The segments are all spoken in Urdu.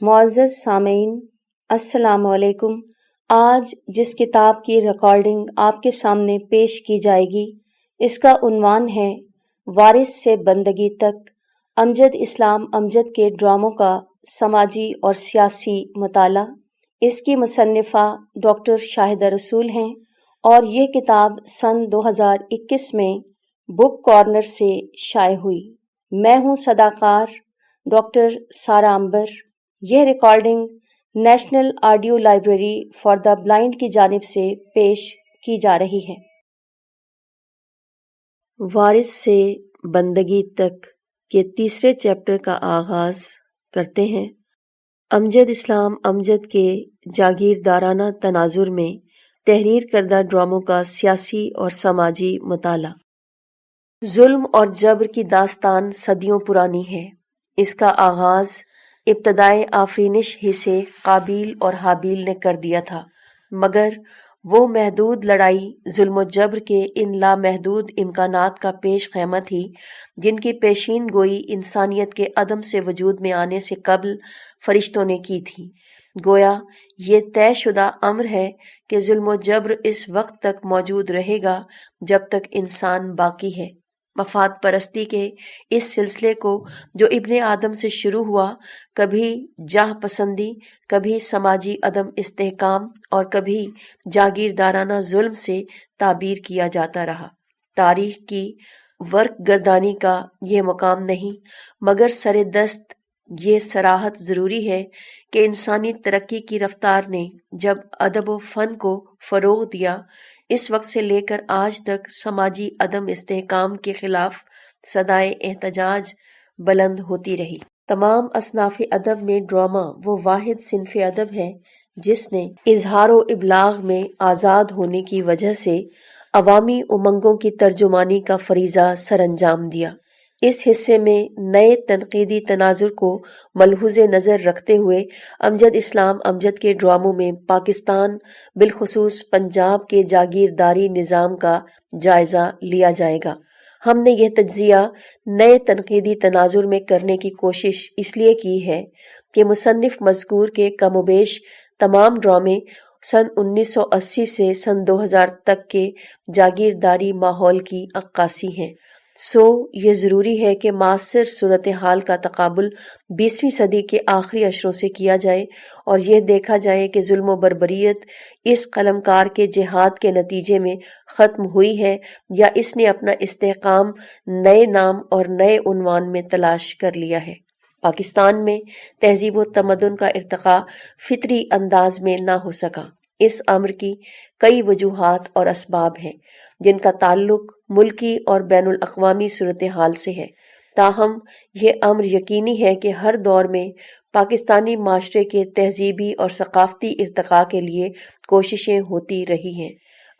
معزز سامعین، السلام علیکم۔ آج جس کتاب کی ریکارڈنگ آپ کے سامنے پیش کی جائے گی اس کا عنوان ہے وارث سے بندگی تک، امجد اسلام امجد کے ڈراموں کا سماجی اور سیاسی مطالعہ۔ اس کی مصنفہ ڈاکٹر شاہدہ رسول ہیں اور یہ کتاب سن 2021 میں بک کارنر سے شائع ہوئی۔ میں ہوں صداقار ڈاکٹر سارا امبر۔ یہ recording national audio library for the blind کی جانب سے پیش کی جا رہی ہے۔ وارث سے بندگی تک کے تیسرے چیپٹر کا آغاز کرتے ہیں۔ امجد اسلام امجد کے جاگیردارانہ تناظر میں تحریر کردہ ڈراموں کا سیاسی اور سماجی مطالعہ۔ ظلم اور جبر کی داستان صدیوں پرانی ہے۔ اس کا آغاز ابتدائے آفرینش ہی سے قابیل اور حابیل نے کر دیا تھا، مگر وہ محدود لڑائی ظلم و جبر کے ان لامحدود امکانات کا پیش خیمہ تھی جن کی پیشین گوئی انسانیت کے عدم سے وجود میں آنے سے قبل فرشتوں نے کی تھی۔ گویا یہ طے شدہ امر ہے کہ ظلم و جبر اس وقت تک موجود رہے گا جب تک انسان باقی ہے۔ مفاد پرستی کے اس سلسلے کو جو ابن آدم سے شروع ہوا، کبھی جاہ پسندی، کبھی سماجی عدم استحکام اور کبھی جاگیردارانہ ظلم سے تعبیر کیا جاتا رہا۔ تاریخ کی ورق گردانی کا یہ مقام نہیں، مگر سر دست یہ صراحت ضروری ہے کہ انسانی ترقی کی رفتار نے جب ادب و فن کو فروغ دیا، اس وقت سے لے کر آج تک سماجی عدم استحکام کے خلاف صدائے احتجاج بلند ہوتی رہی۔ تمام اصناف ادب میں ڈرامہ وہ واحد صنف ادب ہے جس نے اظہار و ابلاغ میں آزاد ہونے کی وجہ سے عوامی امنگوں کی ترجمانی کا فریضہ سر انجام دیا۔ اس حصے میں نئے تنقیدی تناظر کو ملحوظ نظر رکھتے ہوئے امجد اسلام امجد کے ڈراموں میں پاکستان بالخصوص پنجاب کے جاگیرداری نظام کا جائزہ لیا جائے گا۔ ہم نے یہ تجزیہ نئے تنقیدی تناظر میں کرنے کی کوشش اس لیے کی ہے کہ مصنف مذکور کے کم و بیش تمام ڈرامے سن 1980 سے سن 2000 تک کے جاگیرداری ماحول کی عکاسی ہیں، سو یہ ضروری ہے کہ معاصر صورتحال کا تقابل 20ویں صدی کے آخری اشروں سے کیا جائے اور یہ دیکھا جائے کہ ظلم و بربریت اس قلمکار کے جہاد کے نتیجے میں ختم ہوئی ہے یا اس نے اپنا استحکام نئے نام اور نئے عنوان میں تلاش کر لیا ہے۔ پاکستان میں تہذیب و تمدن کا ارتقاء فطری انداز میں نہ ہو سکا۔ اس امر کی کئی وجوہات اور اسباب ہیں جن کا تعلق ملکی اور بین الاقوامی صورتحال سے ہے، تاہم یہ امر یقینی ہے کہ ہر دور میں پاکستانی معاشرے کے تہذیبی اور ثقافتی ارتقاء کے لیے کوششیں ہوتی رہی ہیں۔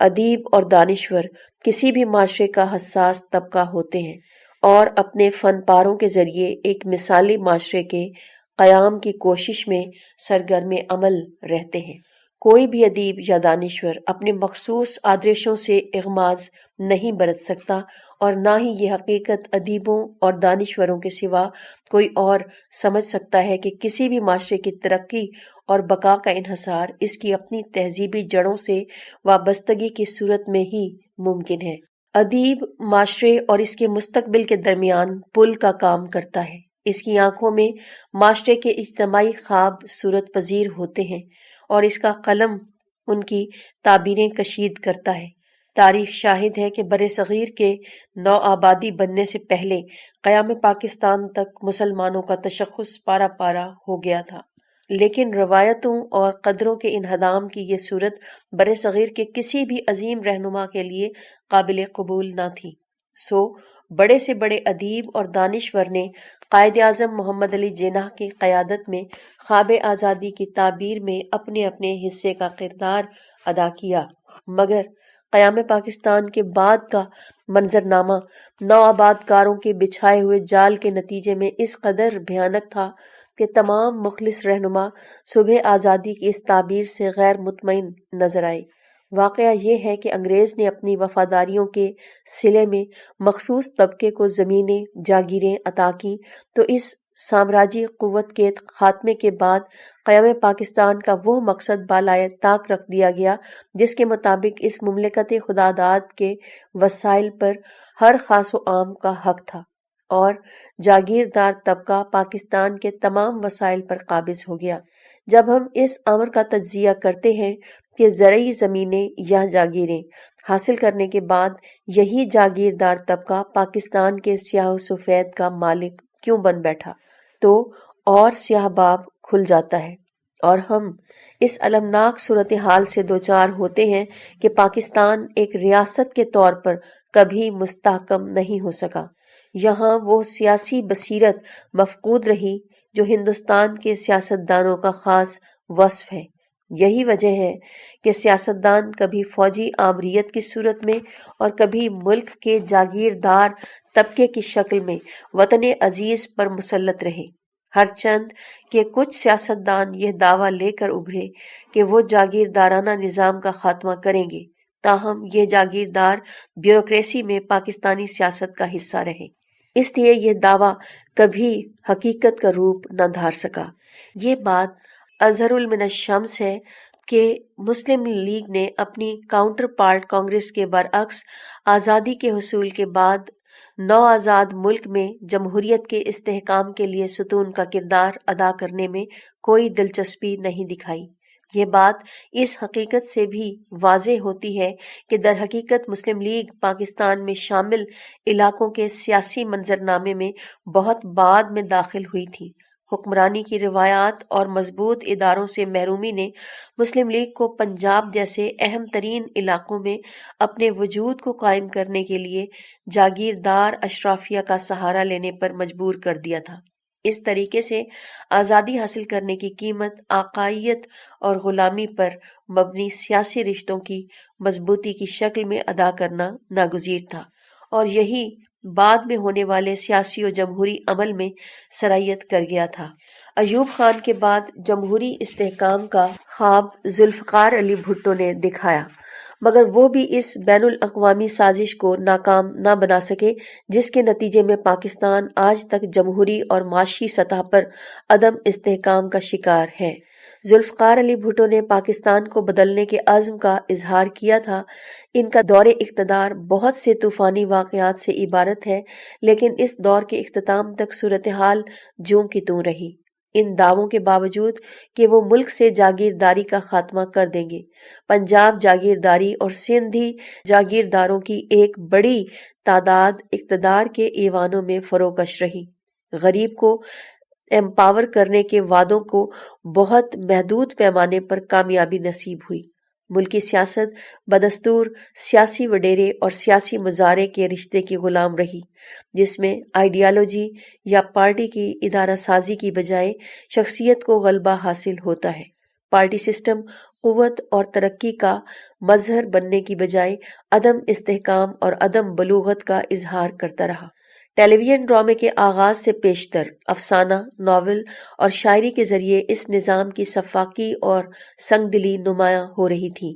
ادیب اور دانشور کسی بھی معاشرے کا حساس طبقہ ہوتے ہیں اور اپنے فن پاروں کے ذریعے ایک مثالی معاشرے کے قیام کی کوشش میں سرگرم عمل رہتے ہیں۔ کوئی بھی ادیب یا دانشور اپنے مخصوص آدرشوں سے اغماض نہیں برت سکتا اور نہ ہی یہ حقیقت ادیبوں اور دانشوروں کے سوا کوئی اور سمجھ سکتا ہے کہ کسی بھی معاشرے کی ترقی اور بقا کا انحصار اس کی اپنی تہذیبی جڑوں سے وابستگی کی صورت میں ہی ممکن ہے۔ ادیب معاشرے اور اس کے مستقبل کے درمیان پل کا کام کرتا ہے۔ اس کی آنکھوں میں معاشرے کے اجتماعی خواب صورت پذیر ہوتے ہیں اور اس کا قلم ان کی تعبیریں کشید کرتا ہے۔ تاریخ شاہد ہے کہ برصغیر کے نو آبادی بننے سے پہلے قیام پاکستان تک مسلمانوں کا تشخص پارا پارا ہو گیا تھا، لیکن روایتوں اور قدروں کے انہدام کی یہ صورت برصغیر کے کسی بھی عظیم رہنما کے لیے قابل قبول نہ تھی۔ سو بڑے سے بڑے ادیب اور دانشور نے قائد اعظم محمد علی جناح کی قیادت میں خواب آزادی کی تعبیر میں اپنے اپنے حصے کا کردار ادا کیا، مگر قیام پاکستان کے بعد کا منظرنامہ نوآباد کاروں کے بچھائے ہوئے جال کے نتیجے میں اس قدر بھیانک تھا کہ تمام مخلص رہنما صبح آزادی کی اس تعبیر سے غیر مطمئن نظر آئے۔ واقعہ یہ ہے کہ انگریز نے اپنی وفاداریوں کے صلے میں مخصوص طبقے کو زمینیں جاگیریں عطا کیں تو اس سامراجی قوت کے خاتمے کے بعد قیام پاکستان کا وہ مقصد بالائے طاق رکھ دیا گیا جس کے مطابق اس مملکت خداداد کے وسائل پر ہر خاص و عام کا حق تھا اور جاگیردار طبقہ پاکستان کے تمام وسائل پر قابض ہو گیا۔ جب ہم اس امر کا تجزیہ کرتے ہیں کہ زرعی زمینیں یا جاگیریں حاصل کرنے کے بعد یہی جاگیردار طبقہ پاکستان کے سیاہ و سفید کا مالک کیوں بن بیٹھا، تو اور سیاہ باب کھل جاتا ہے اور ہم اس المناک صورتحال سے دوچار ہوتے ہیں کہ پاکستان ایک ریاست کے طور پر کبھی مستحکم نہیں ہو سکا۔ یہاں وہ سیاسی بصیرت مفقود رہی جو ہندوستان کے سیاستدانوں کا خاص وصف ہے۔ یہی وجہ ہے کہ سیاستدان کبھی فوجی آمریت کی صورت میں اور کبھی ملک کے جاگیردار طبقے کی شکل میں وطن عزیز پر مسلط رہے، ہرچند کہ کچھ سیاستدان یہ دعویٰ لے کر ابھرے کہ وہ جاگیردارانہ نظام کا خاتمہ کریں گے، تاہم یہ جاگیردار بیوروکریسی میں پاکستانی سیاست کا حصہ رہے، اس لیے یہ دعویٰ کبھی حقیقت کا روپ نہ دھار سکا۔ یہ بات اظہر من الشمس ہے کہ مسلم لیگ نے اپنی کاؤنٹر پارٹ کانگریس کے برعکس آزادی کے حصول کے بعد نو آزاد ملک میں جمہوریت کے استحکام کے لیے ستون کا کردار ادا کرنے میں کوئی دلچسپی نہیں دکھائی۔ یہ بات اس حقیقت سے بھی واضح ہوتی ہے کہ در حقیقت مسلم لیگ پاکستان میں شامل علاقوں کے سیاسی منظرنامے میں بہت بعد میں داخل ہوئی تھی۔ حکمرانی کی روایات اور مضبوط اداروں سے محرومی نے مسلم لیگ کو پنجاب جیسے اہم ترین علاقوں میں اپنے وجود کو قائم کرنے کے لیے جاگیردار اشرافیہ کا سہارا لینے پر مجبور کر دیا تھا۔ اس طریقے سے آزادی حاصل کرنے کی قیمت آقائیت اور غلامی پر مبنی سیاسی رشتوں کی مضبوطی کی شکل میں ادا کرنا ناگزیر تھا، اور یہی بعد میں ہونے والے سیاسی و جمہوری عمل میں سرایت کر گیا تھا۔ ایوب خان کے بعد جمہوری استحکام کا خواب ذوالفقار علی بھٹو نے دکھایا، مگر وہ بھی اس بین الاقوامی سازش کو ناکام نہ بنا سکے جس کے نتیجے میں پاکستان آج تک جمہوری اور معاشی سطح پر عدم استحکام کا شکار ہے۔ ذوالفقار علی بھٹو نے پاکستان کو بدلنے کے عزم کا اظہار کیا تھا۔ ان کا دور اقتدار بہت سے طوفانی واقعات سے عبارت ہے، لیکن اس دور کے اختتام تک صورتحال جوں کی توں رہی۔ ان دعووں کے باوجود کہ وہ ملک سے جاگیرداری کا خاتمہ کر دیں گے، پنجاب جاگیرداری اور سندھی جاگیرداروں کی ایک بڑی تعداد اقتدار کے ایوانوں میں فروکش رہی۔ غریب کو ایمپاور کرنے کے وعدوں کو بہت محدود پیمانے پر کامیابی نصیب ہوئی۔ ملکی سیاست بدستور سیاسی وڈیرے اور سیاسی مظاہرے کے رشتے کی غلام رہی، جس میں آئیڈیالوجی یا پارٹی کی ادارہ سازی کی بجائے شخصیت کو غلبہ حاصل ہوتا ہے۔ پارٹی سسٹم قوت اور ترقی کا مظہر بننے کی بجائے عدم استحکام اور عدم بلوغت کا اظہار کرتا رہا۔ ٹیلی ویژن ڈرامے کے آغاز سے پیشتر افسانہ، ناول اور شاعری کے ذریعے اس نظام کی سفاکی اور سنگ دلی نمایاں ہو رہی تھی۔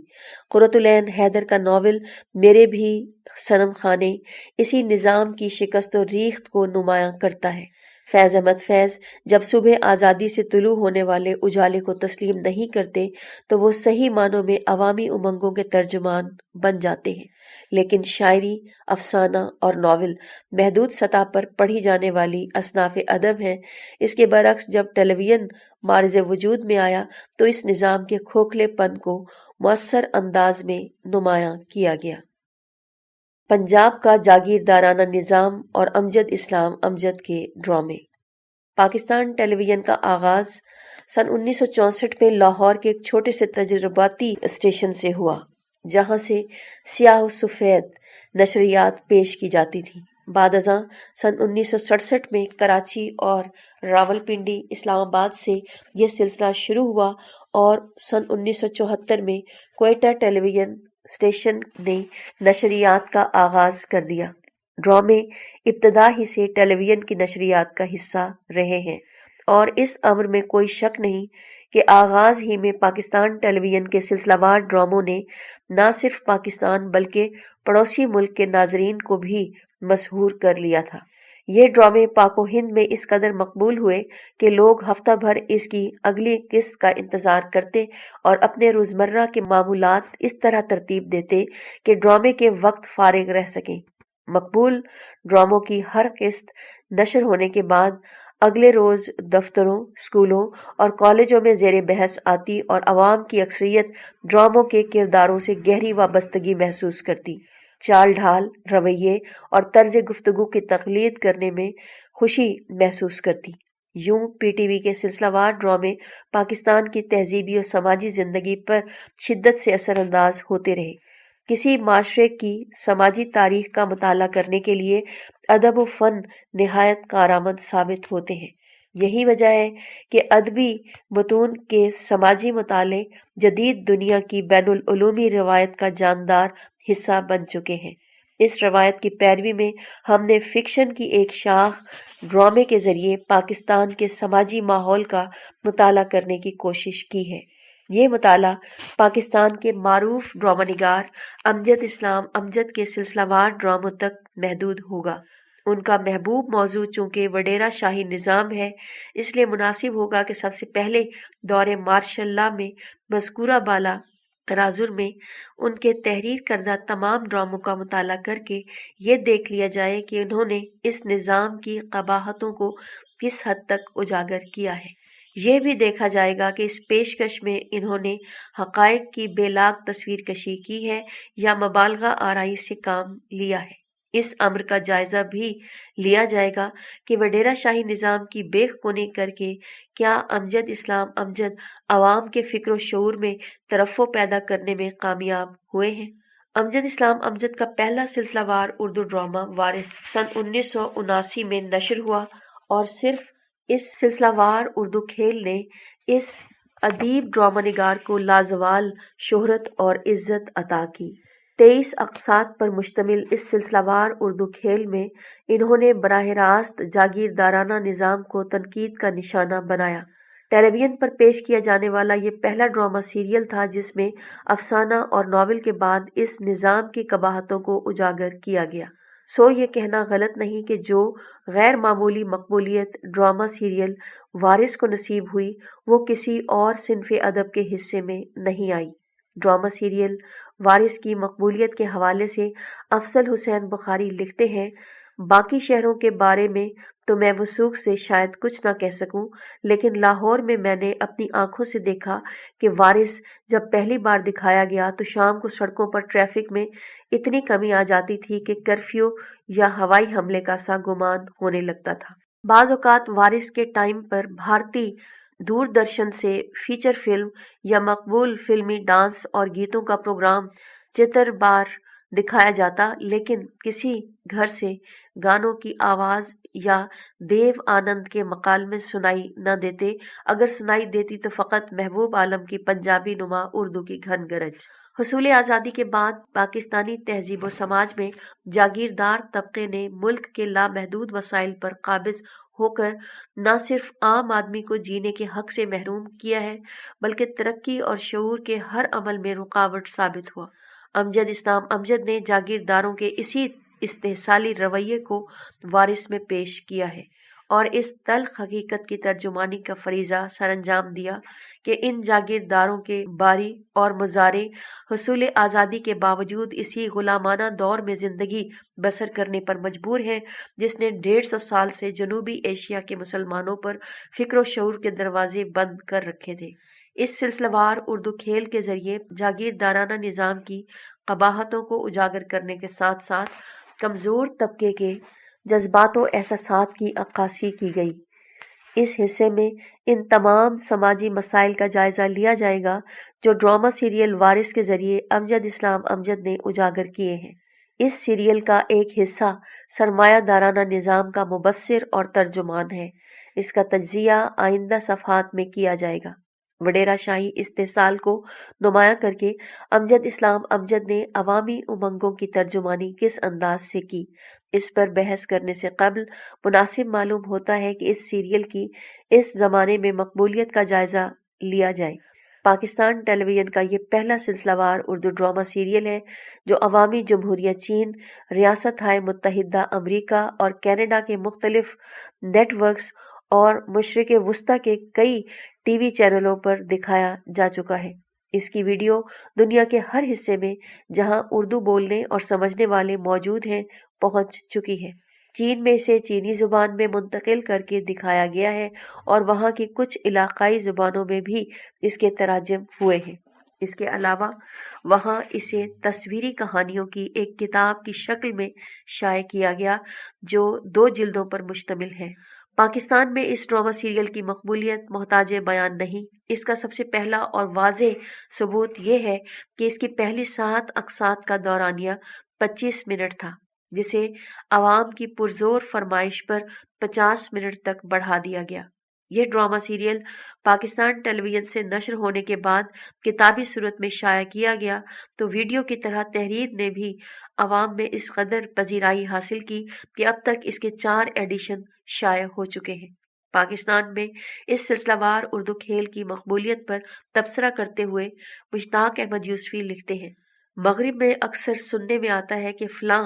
قرۃ العین حیدر کا ناول میرے بھی صنم خانے اسی نظام کی شکست و ریخت کو نمایاں کرتا ہے۔ فیض احمد فیض جب صبح آزادی سے طلوع ہونے والے اجالے کو تسلیم نہیں کرتے تو وہ صحیح معنوں میں عوامی امنگوں کے ترجمان بن جاتے ہیں، لیکن شاعری، افسانہ اور ناول محدود سطح پر پڑھی جانے والی اصناف ادب ہیں۔ اس کے برعکس جب ٹیلی ویژن معرض وجود میں آیا تو اس نظام کے کھوکھلے پن کو مؤثر انداز میں نمایاں کیا گیا۔ پنجاب کا جاگیردارانہ نظام اور امجد اسلام امجد کے ڈرامے۔ پاکستان ٹیلی ویژن کا آغاز سن 1964 میں لاہور کے ایک چھوٹے سے تجرباتی اسٹیشن سے ہوا، جہاں سے سیاہ و سفید نشریات پیش کی جاتی تھیں۔ بعد ازاں سن 1967 میں کراچی اور راولپنڈی، اسلام آباد سے یہ سلسلہ شروع ہوا اور سن 1974 میں کوئٹہ ٹیلی ویژن اسٹیشن نے نشریات کا آغاز کر دیا۔ ڈرامے ابتدا ہی سے ٹیلی ویژن کی نشریات کا حصہ رہے ہیں، اور اس امر میں کوئی شک نہیں کہ آغاز ہی میں پاکستان ٹیلی ویژن کے سلسلہ وار ڈراموں نے نہ صرف پاکستان بلکہ پڑوسی ملک کے ناظرین کو بھی مسحور کر لیا تھا۔ یہ ڈرامے پاک و ہند میں اس قدر مقبول ہوئے کہ لوگ ہفتہ بھر اس کی اگلی قسط کا انتظار کرتے اور اپنے روزمرہ کے معمولات اس طرح ترتیب دیتے کہ ڈرامے کے وقت فارغ رہ سکیں۔ مقبول ڈراموں کی ہر قسط نشر ہونے کے بعد اگلے روز دفتروں، اسکولوں اور کالجوں میں زیر بحث آتی اور عوام کی اکثریت ڈراموں کے کرداروں سے گہری وابستگی محسوس کرتی، چال ڈھال، رویے اور طرز گفتگو کی تقلید کرنے میں خوشی محسوس کرتی۔ یوں پی ٹی وی کے سلسلہ وار ڈرامے پاکستان کی تہذیبی اور سماجی زندگی پر شدت سے اثر انداز ہوتے رہے۔ کسی معاشرے کی سماجی تاریخ کا مطالعہ کرنے کے لیے ادب و فن نہایت کارآمد ثابت ہوتے ہیں۔ یہی وجہ ہے کہ ادبی متون کے سماجی مطالعے جدید دنیا کی بین الاقوامی روایت کا جاندار حصہ بن چکے ہیں۔ اس روایت کی پیروی میں ہم نے فکشن کی ایک شاخ ڈرامے کے ذریعے پاکستان کے سماجی ماحول کا مطالعہ کرنے کی کوشش کی ہے۔ یہ مطالعہ پاکستان کے معروف ڈرامہ نگار امجد اسلام امجد کے سلسلہ وار ڈراموں تک محدود ہوگا۔ ان کا محبوب موضوع چونکہ وڈیرہ شاہی نظام ہے، اس لیے مناسب ہوگا کہ سب سے پہلے دور مارشل لاء میں مذکورہ بالا تناظر میں ان کے تحریر کردہ تمام ڈراموں کا مطالعہ کر کے یہ دیکھ لیا جائے کہ انہوں نے اس نظام کی قباحتوں کو کس حد تک اجاگر کیا ہے۔ یہ بھی دیکھا جائے گا کہ اس پیشکش میں انہوں نے حقائق کی بے لاگ تصویر کشی کی ہے یا مبالغہ آرائی سے کام لیا ہے۔ اس امر کا جائزہ بھی لیا جائے گا کہ وڈیرہ شاہی نظام کی بے خونی کر کے کیا امجد اسلام امجد عوام کے فکر و شعور میں ترفع پیدا کرنے میں کامیاب ہوئے ہیں۔ امجد اسلام امجد کا پہلا سلسلہ وار اردو ڈرامہ وارث سن 1979 میں نشر ہوا اور صرف اس سلسلہ وار اردو کھیل نے اس ادیب ڈرامہ نگار کو لازوال شہرت اور عزت عطا کی۔ 23 اقساط پر مشتمل اس سلسلہ وار اردو کھیل میں انہوں نے براہ راست جاگیردارانہ نظام کو تنقید کا نشانہ بنایا۔ ٹیلی ویژن پر پیش کیا جانے والا یہ پہلا ڈرامہ سیریل تھا جس میں افسانہ اور ناول کے بعد اس نظام کی قباحتوں کو اجاگر کیا گیا۔ سو یہ کہنا غلط نہیں کہ جو غیر معمولی مقبولیت ڈرامہ سیریل وارث کو نصیب ہوئی وہ کسی اور صنف ادب کے حصے میں نہیں آئی۔ ڈرامہ سیریل وارث کی مقبولیت کے حوالے سے افضل حسین بخاری لکھتے ہیں، باقی شہروں کے بارے میں تو میں وثوق سے شاید کچھ نہ کہہ سکوں، لیکن لاہور میں میں نے اپنی آنکھوں سے دیکھا کہ وارث جب پہلی بار دکھایا گیا تو شام کو سڑکوں پر ٹریفک میں اتنی کمی آ جاتی تھی کہ کرفیو یا ہوائی حملے کا سا گمان ہونے لگتا تھا۔ بعض اوقات وارث کے ٹائم پر بھارتی دوردرشن سے فیچر فلم یا مقبول فلمی ڈانس اور گیتوں کا پروگرام چتر بار دکھایا جاتا، لیکن کسی گھر سے گانوں کی آواز یا دیو آنند کے مکالمے سنائی نہ دیتے، اگر سنائی دیتی تو فقط محبوب عالم کی پنجابی نما اردو کی گھن گرج۔ حصول آزادی کے بعد پاکستانی تہذیب و سماج میں جاگیردار طبقے نے ملک کے لامحدود وسائل پر قابض ہو کر نہ صرف عام آدمی کو جینے کے حق سے محروم کیا ہے بلکہ ترقی اور شعور کے ہر عمل میں رکاوٹ ثابت ہوا۔ امجد اسلام امجد نے جاگیرداروں کے اسی استحصالی رویے کو وارث میں پیش کیا ہے اور اس تلخ حقیقت کی ترجمانی کا فریضہ سر انجام دیا کہ ان جاگیرداروں کے باری اور مزارے حصول آزادی کے باوجود اسی غلامانہ دور میں زندگی بسر کرنے پر مجبور ہیں جس نے 150 سال سے جنوبی ایشیا کے مسلمانوں پر فکر و شعور کے دروازے بند کر رکھے تھے۔ اس سلسلہ وار اردو کھیل کے ذریعے جاگیردارانہ نظام کی قباحتوں کو اجاگر کرنے کے ساتھ ساتھ کمزور طبقے کے جذبات و احساسات کی عکاسی کی گئی۔ اس حصے میں ان تمام سماجی مسائل کا جائزہ لیا جائے گا جو ڈرامہ سیریل وارث کے ذریعے امجد اسلام امجد نے اجاگر کیے ہیں۔ اس سیریل کا ایک حصہ سرمایہ دارانہ نظام کا مبصر اور ترجمان ہے۔ اس کا تجزیہ آئندہ صفحات میں کیا جائے گا۔ وڈیرہ شاہی استحصال کو نمایاں کر کے امجد اسلام امجد نے عوامی امنگوں کی ترجمانی کس انداز سے کی، اس پر بحث کرنے سے قبل مناسب معلوم ہوتا ہے کہ اس سیریل کی اس زمانے میں مقبولیت کا جائزہ لیا جائے۔ پاکستان ٹیلی ویژن کا یہ پہلا سلسلہ وار اردو ڈرامہ سیریل ہے جو عوامی جمہوریہ چین، ریاست ہائے متحدہ امریکہ اور کینیڈا کے مختلف نیٹ ورکس اور مشرق وسطیٰ کے کئی ٹی وی چینلوں پر دکھایا جا چکا ہے۔ اس کی ویڈیو دنیا کے ہر حصے میں جہاں اردو بولنے اور سمجھنے والے موجود ہیں پہنچ چکی ہے۔ چین میں اسے چینی زبان میں منتقل کر کے دکھایا گیا ہے اور وہاں کی کچھ علاقائی زبانوں میں بھی اس کے تراجم ہوئے ہیں۔ اس کے علاوہ وہاں اسے تصویری کہانیوں کی ایک کتاب کی شکل میں شائع کیا گیا جو 2 جلدوں پر مشتمل ہے۔ پاکستان میں اس ڈرامہ سیریل کی مقبولیت محتاج بیان نہیں۔ اس کا سب سے پہلا اور واضح ثبوت یہ ہے کہ اس کی پہلی 7 اقساط کا دورانیہ 25 منٹ تھا، جسے عوام کی پرزور فرمائش پر 50 منٹ تک بڑھا دیا گیا۔ یہ ڈرامہ سیریل پاکستان ٹیلی ویژن سے نشر ہونے کے بعد کتابی صورت میں شائع کیا گیا تو ویڈیو کی طرح تحریر نے بھی عوام میں اس قدر پذیرائی حاصل کی کہ اب تک اس کے 4 ایڈیشن شائع ہو چکے ہیں۔ پاکستان میں اس سلسلہ وار اردو کھیل کی مقبولیت پر تبصرہ کرتے ہوئے مشتاق احمد یوسفی لکھتے ہیں، مغرب میں اکثر سننے میں آتا ہے کہ فلاں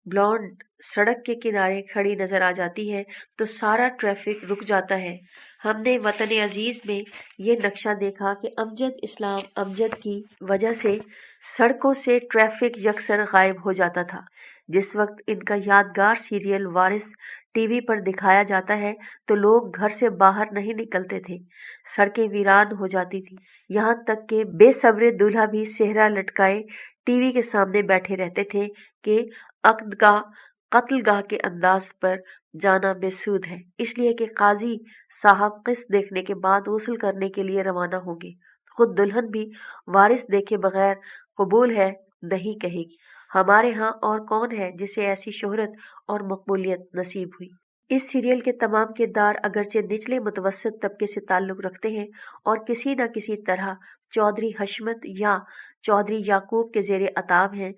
بلونڈ سڑک کے کنارے کھڑی نظر آ جاتی ہے تو سارا ٹریفک رک جاتا ہے۔ ہم نے وطن عزیز میں یہ نقشہ دیکھا کہ امجد اسلام امجد کی وجہ سے سڑکوں سے ٹریفک یکسر غائب ہو جاتا تھا۔ جس وقت ان کا یادگار سیریل وارث ٹی وی پر دکھایا جاتا ہے تو لوگ گھر سے باہر نہیں نکلتے تھے، سڑکیں ویران ہو جاتی تھی، یہاں تک کہ بے صبر دولہا بھی صحرا لٹکائے ٹی وی کے سامنے بیٹھے رہتے تھے کہ عقدگاہ قتل گاہ کے انداز پر جانا بے سود ہے، اس لیے کہ قاضی صاحب قسط دیکھنے کے بعد غسل کرنے کے لیے روانہ ہوں گے۔ خود دلہن بھی وارث دیکھے بغیر قبول ہے نہیں کہے گی۔ ہمارے ہاں اور کون ہے جسے ایسی شہرت اور مقبولیت نصیب ہوئی۔ اس سیریل کے تمام کردار اگرچہ نچلے متوسط طبقے سے تعلق رکھتے ہیں اور کسی نہ کسی طرح چودھری حشمت یا چودھری یعقوب کے زیر عتاب ہیں،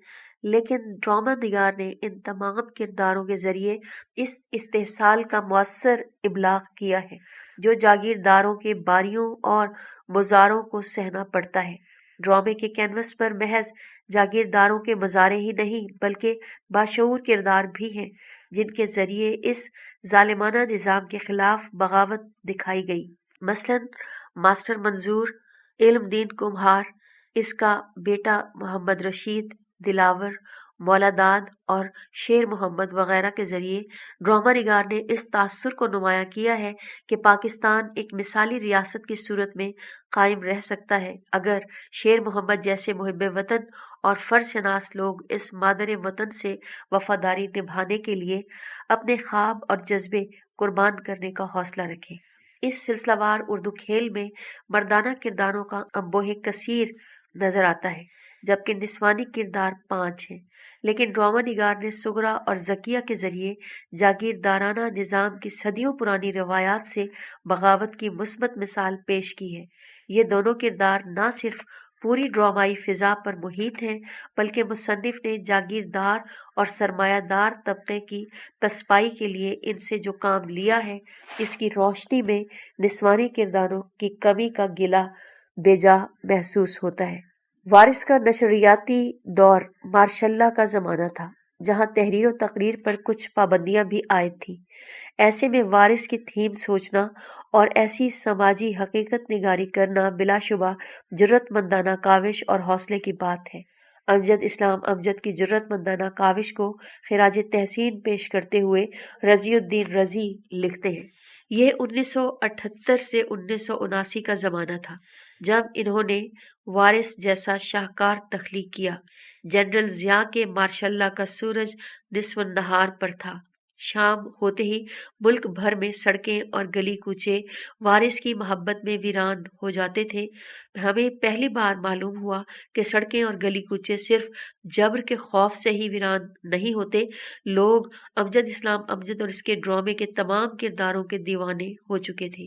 لیکن ڈرامہ نگار نے ان تمام کرداروں کے ذریعے اس استحصال کا مؤثر ابلاغ کیا ہے جو جاگیرداروں کے باریوں اور مزاروں کو سہنا پڑتا ہے۔ ڈرامے کے کینوس پر محض جاگیرداروں کے مظاہرے ہی نہیں بلکہ باشعور کردار بھی ہیں جن کے ذریعے اس ظالمانہ نظام کے خلاف بغاوت دکھائی گئی۔ مثلاً ماسٹر منظور، علم دین کمہار، اس کا بیٹا محمد رشید، دلاور، مولا داد اور شیر محمد وغیرہ کے ذریعے ڈرامہ نگار نے اس تاثر کو نمایاں کیا ہے کہ پاکستان ایک مثالی ریاست کی صورت میں قائم رہ سکتا ہے اگر شیر محمد جیسے محب وطن اور فرض شناس لوگ اس مادر وطن سے وفاداری نبھانے کے لیے اپنے خواب اور جذبے قربان کرنے کا حوصلہ رکھیں۔ اس سلسلہ وار اردو کھیل میں مردانہ کرداروں کا انبوہ کثیر نظر آتا ہے جبکہ نسوانی کردار 5 ہیں، لیکن ڈرامہ نگار نے سغرا اور ذکیہ کے ذریعے جاگیردارانہ نظام کی صدیوں پرانی روایات سے بغاوت کی مثبت مثال پیش کی ہے۔ یہ دونوں کردار نہ صرف پوری ڈرامائی فضا پر محیط ہیں بلکہ مصنف نے جاگیردار اور سرمایہ دار طبقے کی پسپائی کے لیے ان سے جو کام لیا ہے اس کی روشنی میں نسوانی کرداروں کی کمی کا گلہ بے جا محسوس ہوتا ہے۔ وارث کا نشریاتی دور ماشاء اللہ کا زمانہ تھا جہاں تحریر و تقریر پر کچھ پابندیاں بھی عائد تھیں۔ ایسے میں وارث کی تھیم سوچنا اور ایسی سماجی حقیقت نگاری کرنا بلا شبہ جرأت مندانہ کاوش اور حوصلے کی بات ہے۔ امجد اسلام امجد کی جرأت مندانہ کاوش کو خراج تحسین پیش کرتے ہوئے رضی الدین رضی لکھتے ہیں، یہ 1978 سے 1979 کا زمانہ تھا جب انہوں نے وارث جیسا شاہکار تخلیق کیا۔ جنرل ضیاء کے ماشاء اللہ کا سورج نصف النہار پر تھا۔ شام ہوتے ہی ملک بھر میں سڑکیں اور گلی کوچے وارث کی محبت میں ویران ہو جاتے تھے۔ ہمیں پہلی بار معلوم ہوا کہ سڑکیں اور گلی کوچے صرف جبر کے خوف سے ہی ویران نہیں ہوتے، لوگ امجد اسلام امجد اور اس کے ڈرامے کے تمام کرداروں کے دیوانے ہو چکے تھے۔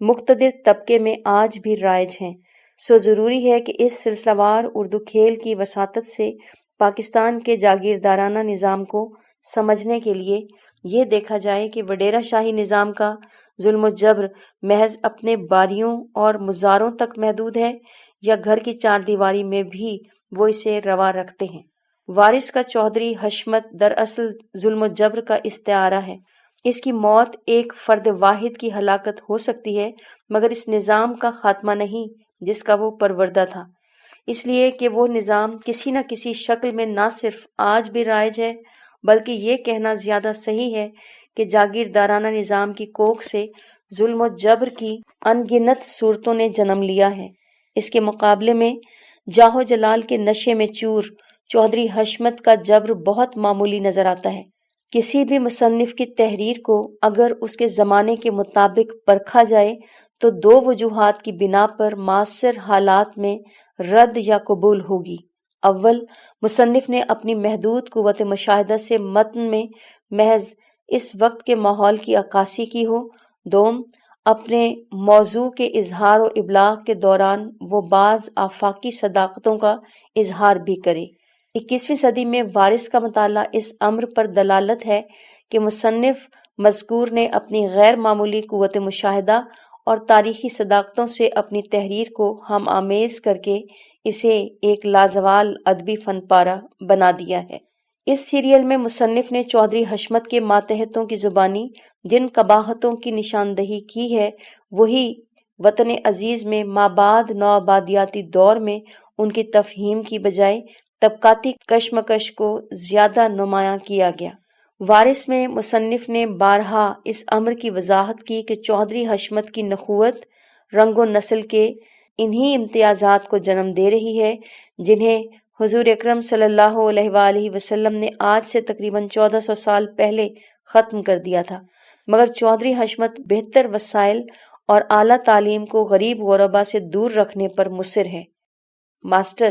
مقتدر طبقے میں آج بھی رائج ہیں۔ سو ضروری ہے کہ اس سلسلہ وار اردو کھیل کی وساطت سے پاکستان کے جاگیردارانہ نظام کو سمجھنے کے لیے یہ دیکھا جائے کہ وڈیرا شاہی نظام کا ظلم و جبر محض اپنے باریوں اور مزاروں تک محدود ہے یا گھر کی چار دیواری میں بھی وہ اسے روا رکھتے ہیں۔ وارث کا چودھری حشمت دراصل ظلم و جبر کا استعارہ ہے۔ اس کی موت ایک فرد واحد کی ہلاکت ہو سکتی ہے مگر اس نظام کا خاتمہ نہیں جس کا وہ پروردہ تھا، اس لیے کہ وہ نظام کسی نہ کسی شکل میں نہ صرف آج بھی رائج ہے بلکہ یہ کہنا زیادہ صحیح ہے کہ جاگیردارانہ نظام کی کوکھ سے ظلم و جبر کی ان گنت صورتوں نے جنم لیا ہے۔ اس کے مقابلے میں جاہ و جلال کے نشے میں چور چودھری حشمت کا جبر بہت معمولی نظر آتا ہے۔ کسی بھی مصنف کی تحریر کو اگر اس کے زمانے کے مطابق پرکھا جائے تو دو وجوہات کی بنا پر معاصر حالات میں رد یا قبول ہوگی۔ اول، مصنف نے اپنی محدود قوت مشاہدہ سے متن میں محض اس وقت کے ماحول کی عکاسی کی ہو۔ دوم، اپنے موضوع کے اظہار و ابلاغ کے دوران وہ بعض آفاقی صداقتوں کا اظہار بھی کرے۔ 21ویں صدی میں وارث کا مطالعہ اس امر پر دلالت ہے کہ مصنف مذکور نے اپنی غیر معمولی قوت مشاہدہ اور تاریخی صداقتوں سے اپنی تحریر کو ہم آمیز کر کے اسے ایک لازوال ادبی فن پارہ بنا دیا ہے۔ اس سیریل میں مصنف نے چودھری حشمت کے ماتحتوں کی زبانی جن قباحتوں کی نشاندہی کی ہے وہی وطن عزیز میں مابعد نوآبادیاتی دور میں ان کی تفہیم کی بجائے طبقاتی کشمکش کو زیادہ نمایاں کیا گیا۔ وارث میں مصنف نے بارہا اس امر کی وضاحت کی کہ چودھری حشمت کی نخوت رنگ و نسل کے انہی امتیازات کو جنم دے رہی ہے جنہیں حضور اکرم صلی اللہ علیہ وآلہ وسلم نے آج سے تقریباً 1400 سال پہلے ختم کر دیا تھا، مگر چودھری حشمت بہتر وسائل اور اعلیٰ تعلیم کو غریب غربا سے دور رکھنے پر مصر ہے۔ ماسٹر،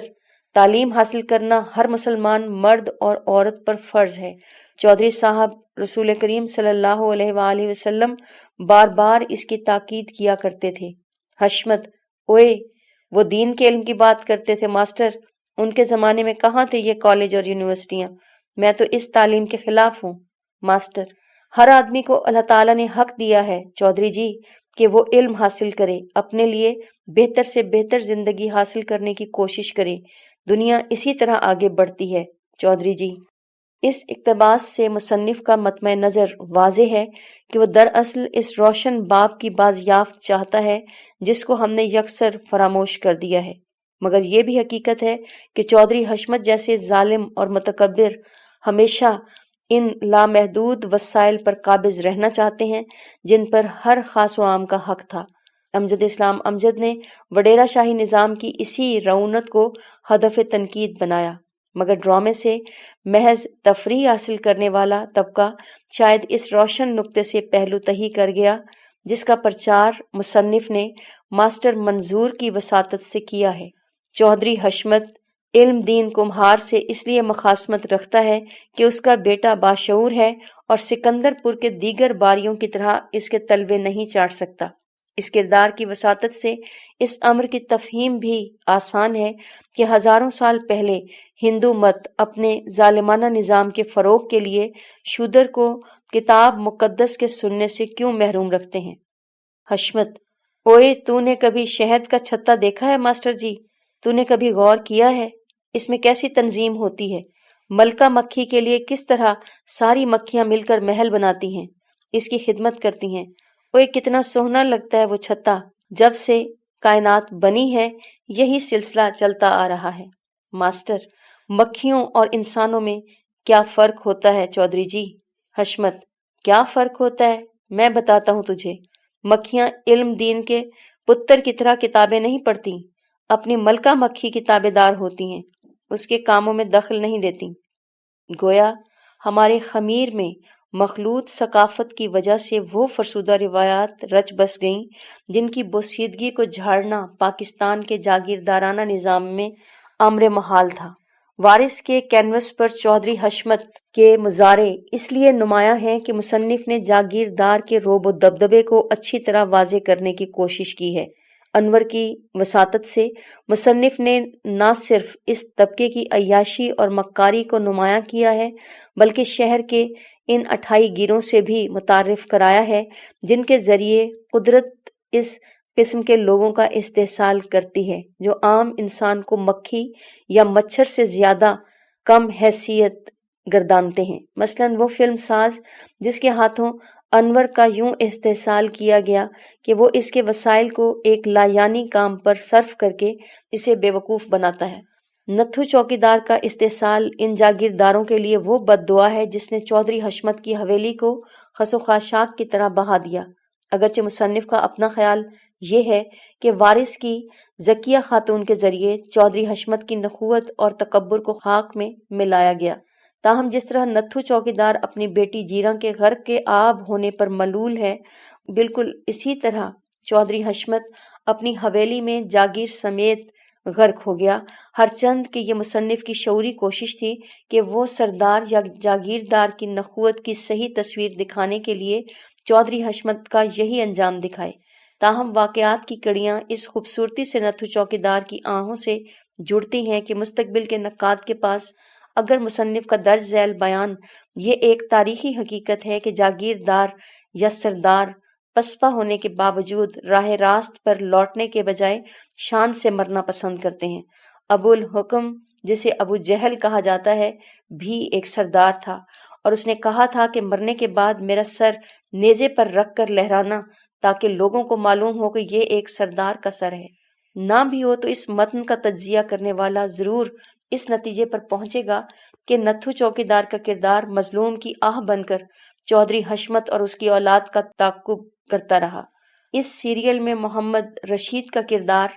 تعلیم حاصل کرنا ہر مسلمان مرد اور عورت پر فرض ہے۔ چودھری صاحب رسول کریم صلی اللہ علیہ وآلہ وسلم بار بار اس کی تاکید کیا کرتے تھے۔ حشمت، اوئے وہ دین کے علم کی بات کرتے تھے ماسٹر، ان کے زمانے میں کہاں تھے یہ کالج اور یونیورسٹیاں؟ میں تو اس تعلیم کے خلاف ہوں۔ ماسٹر، ہر آدمی کو اللہ تعالیٰ نے حق دیا ہے چودھری جی کہ وہ علم حاصل کرے، اپنے لیے بہتر سے بہتر زندگی حاصل کرنے کی کوشش کرے، دنیا اسی طرح آگے بڑھتی ہے چودھری جی۔ اس اقتباس سے مصنف کا مطمع نظر واضح ہے کہ وہ دراصل اس روشن باب کی بازیافت چاہتا ہے جس کو ہم نے یکسر فراموش کر دیا ہے، مگر یہ بھی حقیقت ہے کہ چودھری حشمت جیسے ظالم اور متکبر ہمیشہ ان لامحدود وسائل پر قابض رہنا چاہتے ہیں جن پر ہر خاص و عام کا حق تھا۔ امجد اسلام امجد نے وڈیرا شاہی نظام کی اسی رعونت کو ہدف تنقید بنایا، مگر ڈرامے سے محض تفریح حاصل کرنے والا طبقہ شاید اس روشن نقطے سے پہلو تہی کر گیا جس کا پرچار مصنف نے ماسٹر منظور کی وساطت سے کیا ہے۔ چودھری حشمت علم دین کمہار سے اس لیے مخاصمت رکھتا ہے کہ اس کا بیٹا باشعور ہے اور سکندر پور کے دیگر باریوں کی طرح اس کے تلوے نہیں چاٹ سکتا۔ اس کردار کی وساطت سے اس امر کی تفہیم بھی آسان ہے کہ ہزاروں سال پہلے ہندو مت اپنے ظالمانہ نظام کے فروغ کے لیے شودر کو کتاب مقدس کے سننے سے کیوں محروم رکھتے ہیں۔ حشمت، اوئے تو نے کبھی شہد کا چھتا دیکھا ہے ماسٹر جی؟ تو نے کبھی غور کیا ہے اس میں کیسی تنظیم ہوتی ہے؟ ملکہ مکھی کے لیے کس طرح ساری مکھیاں مل کر محل بناتی ہیں، اس کی خدمت کرتی ہیں۔ اوئے کتنا سوہنا لگتا ہے وہ چھتا۔ جب سے کائنات بنی ہے یہی سلسلہ چلتا آ رہا ہے۔ ماسٹر، مکھیوں اور انسانوں میں کیا فرق ہوتا ہے چودھری جی؟ حشمت، کیا فرق ہوتا ہے میں بتاتا ہوں تجھے۔ مکھیاں علم دین کے پتر کی طرح کتابیں نہیں پڑھتی، اپنی ملکہ مکھی کی تابع دار ہوتی ہیں، اس کے کاموں میں دخل نہیں دیتی۔ گویا ہمارے خمیر میں مخلوط ثقافت کی وجہ سے وہ فرسودہ روایات رچ بس گئیں جن کی بوسیدگی کو جھاڑنا پاکستان کے جاگیردارانہ نظام میں امر محال تھا۔ وارث کے کینوس پر چودھری حشمت کے مظاہرے اس لیے نمایاں ہیں کہ مصنف نے جاگیردار کے رعب و دبدبے کو اچھی طرح واضح کرنے کی کوشش کی ہے۔ انور کی وساطت سے مصنف نے نہ صرف اس طبقے کی عیاشی اور مکاری کو نمایاں کیا ہے بلکہ شہر کے ان 28 گیروں سے بھی متعارف کرایا ہے جن کے ذریعے قدرت اس قسم کے لوگوں کا استحصال کرتی ہے جو عام انسان کو مکھی یا مچھر سے زیادہ کم حیثیت گردانتے ہیں۔ مثلاً وہ فلم ساز جس کے ہاتھوں انور کا یوں استحصال کیا گیا کہ وہ اس کے وسائل کو ایک لایعنی کام پر صرف کر کے اسے بے وقوف بناتا ہے۔ نتھو چوکیدار کا استحصال ان جاگیرداروں کے لیے وہ بد دعا ہے جس نے چودھری حشمت کی حویلی کو خس و خاشاک کی طرح بہا دیا۔ اگرچہ مصنف کا اپنا خیال یہ ہے کہ وارث کی ذکیہ خاتون کے ذریعے چودھری حشمت کی نخوت اور تکبر کو خاک میں ملایا گیا، تاہم جس طرح نتھو چوکیدار اپنی بیٹی جیراں کے غرق کے آب ہونے پر ملول ہے، بالکل اسی طرح چودھری حشمت اپنی حویلی میں جاگیر سمیت غرق ہو گیا، ہرچند کہ یہ مصنف کی شعوری کوشش تھی کہ وہ سردار یا جاگیردار کی نخوت کی صحیح تصویر دکھانے کے لیے چودھری حشمت کا یہی انجام دکھائے۔ تاہم واقعات کی کڑیاں اس خوبصورتی سے نتھو چوکیدار کی آہوں سے جڑتی ہیں کہ مستقبل کے نقاد کے پاس اگر مصنف کا درج ذیل بیان یہ ایک تاریخی حقیقت ہے کہ جاگیردار یا سردار پسپا ہونے کے باوجود راہ راست پر لوٹنے کے بجائے شان سے مرنا پسند کرتے ہیں۔ ابو الحکم جسے ابو جہل کہا جاتا ہے بھی ایک سردار تھا اور اس نے کہا تھا کہ مرنے کے بعد میرا سر نیزے پر رکھ کر لہرانا تاکہ لوگوں کو معلوم ہو کہ یہ ایک سردار کا سر ہے۔ نہ بھی ہو تو اس متن کا تجزیہ کرنے والا ضرور اس نتیجے پر پہنچے گا کہ نتھو چوکیدار کا کردار مظلوم کی آہ بن کر چودھری حشمت اور اس کی اولاد کا تعاقب کرتا رہا۔ اس سیریل میں محمد رشید کا کردار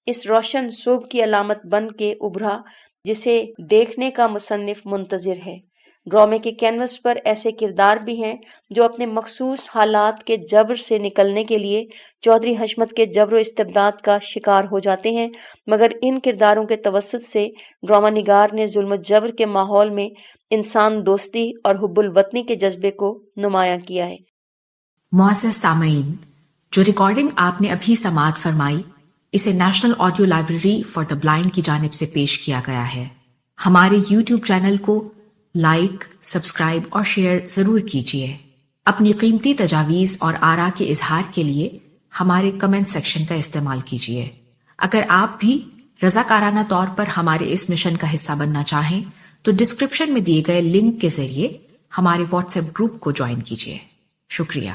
اس روشن صبح کی علامت بن کے ابھرا جسے دیکھنے کا مصنف منتظر ہے۔ ڈرامے کے کینوس پر ایسے کردار بھی ہیں جو اپنے مخصوص حالات کے جبر سے نکلنے کے لیے چودھری حشمت کے جبر و استبداد کا شکار ہو جاتے ہیں، مگر ان کرداروں کے توسط سے ڈرامہ نگار نے ظلم و جبر کے ماحول میں انسان دوستی اور حب الوطنی کے جذبے کو نمایاں کیا ہے۔ معزز سامعین، جو ریکارڈنگ آپ نے ابھی سماعت فرمائی اسے national audio library for the blind کی جانب سے پیش کیا گیا ہے۔ ہمارے یوٹیوب چینل کو لائک، سبسکرائب اور شیئر ضرور کیجیے۔ اپنی قیمتی تجاویز اور آراء کے اظہار کے لیے ہمارے کمنٹ سیکشن کا استعمال کیجیے۔ اگر آپ بھی رضاکارانہ طور پر ہمارے اس مشن کا حصہ بننا چاہیں تو ڈسکرپشن میں دیے گئے لنک کے ذریعے ہمارے واٹس ایپ گروپ کو جوائن کیجیے۔ شکریہ۔